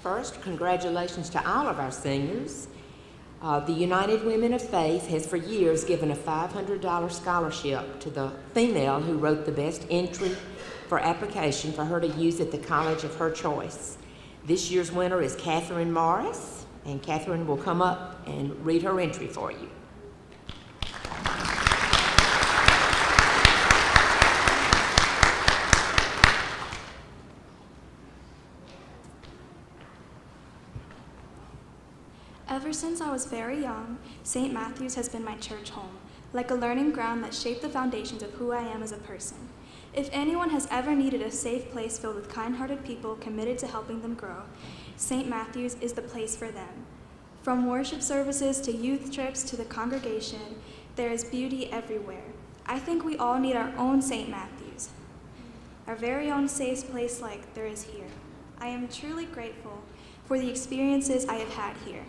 First, congratulations to all of our seniors. The United Women of Faith has for years given a $500 scholarship to the female who wrote the best entry for application for her to use at the college of her choice. This year's winner is Katherine Morris, and Katherine will come up and read her entry for you. Ever since I was very young, St. Matthew's has been my church home, like a learning ground that shaped the foundations of who I am as a person. If anyone has ever needed a safe place filled with kind-hearted people committed to helping them grow, St. Matthew's is the place for them. From worship services to youth trips to the congregation, there is beauty everywhere. I think we all need our own St. Matthew's, our very own safe place like there is here. I am truly grateful for the experiences I have had here.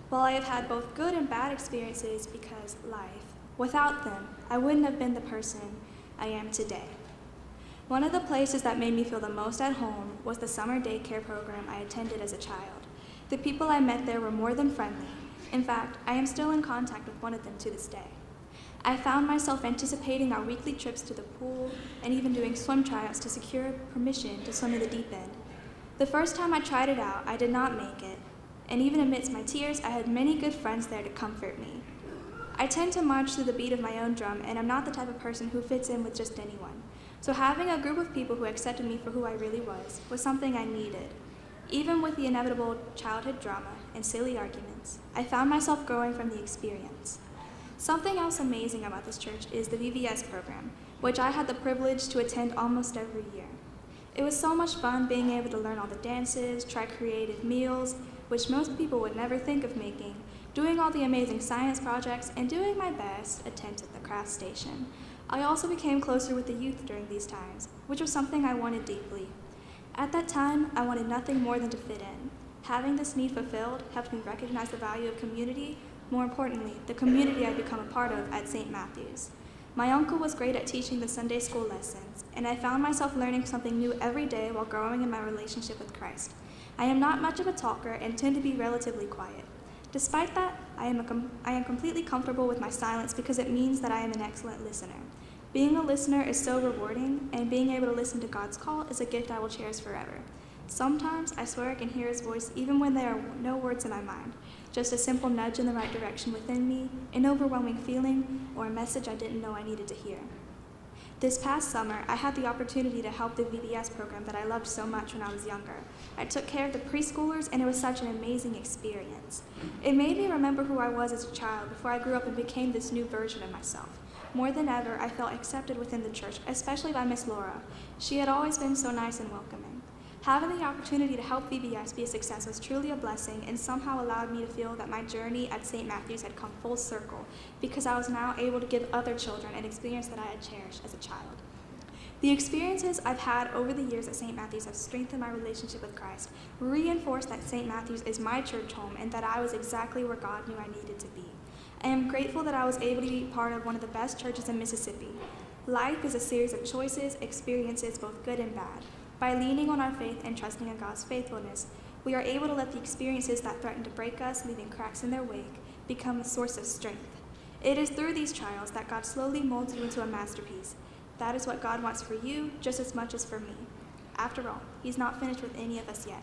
While I have had both good and bad experiences because life, without them, I wouldn't have been the person I am today. One of the places that made me feel the most at home was the summer daycare program I attended as a child. The people I met there were more than friendly. In fact, I am still in contact with one of them to this day. I found myself anticipating our weekly trips to the pool and even doing swim tryouts to secure permission to swim in the deep end. The first time I tried it out, I did not make it. And even amidst my tears, I had many good friends there to comfort me. I tend to march to the beat of my own drum, and I'm not the type of person who fits in with just anyone. So having a group of people who accepted me for who I really was something I needed. Even with the inevitable childhood drama and silly arguments, I found myself growing from the experience. Something else amazing about this church is the VBS program, which I had the privilege to attend almost every year. It was so much fun being able to learn all the dances, try creative meals, which most people would never think of making, doing all the amazing science projects, and doing my best attempts at the craft station. I also became closer with the youth during these times, which was something I wanted deeply. At that time, I wanted nothing more than to fit in. Having this need fulfilled helped me recognize the value of community, more importantly, the community I'd become a part of at St. Matthew's. My uncle was great at teaching the Sunday school lessons, and I found myself learning something new every day while growing in my relationship with Christ. I am not much of a talker and tend to be relatively quiet. Despite that, I am completely comfortable with my silence because it means that I am an excellent listener. Being a listener is so rewarding, and being able to listen to God's call is a gift I will cherish forever. Sometimes I swear I can hear his voice even when there are no words in my mind, just a simple nudge in the right direction within me, an overwhelming feeling, or a message I didn't know I needed to hear. This past summer, I had the opportunity to help the VBS program that I loved so much when I was younger. I took care of the preschoolers, and it was such an amazing experience. It made me remember who I was as a child before I grew up and became this new version of myself. More than ever, I felt accepted within the church, especially by Miss Laura. She had always been so nice and welcoming. Having the opportunity to help VBS be a success was truly a blessing and somehow allowed me to feel that my journey at St. Matthew's had come full circle because I was now able to give other children an experience that I had cherished as a child. The experiences I've had over the years at St. Matthew's have strengthened my relationship with Christ, reinforced that St. Matthew's is my church home and that I was exactly where God knew I needed to be. I am grateful that I was able to be part of one of the best churches in Mississippi. Life is a series of choices, experiences, both good and bad. By leaning on our faith and trusting in God's faithfulness, we are able to let the experiences that threaten to break us, leaving cracks in their wake, become a source of strength. It is through these trials that God slowly molds you into a masterpiece. That is what God wants for you just as much as for me. After all, He's not finished with any of us yet.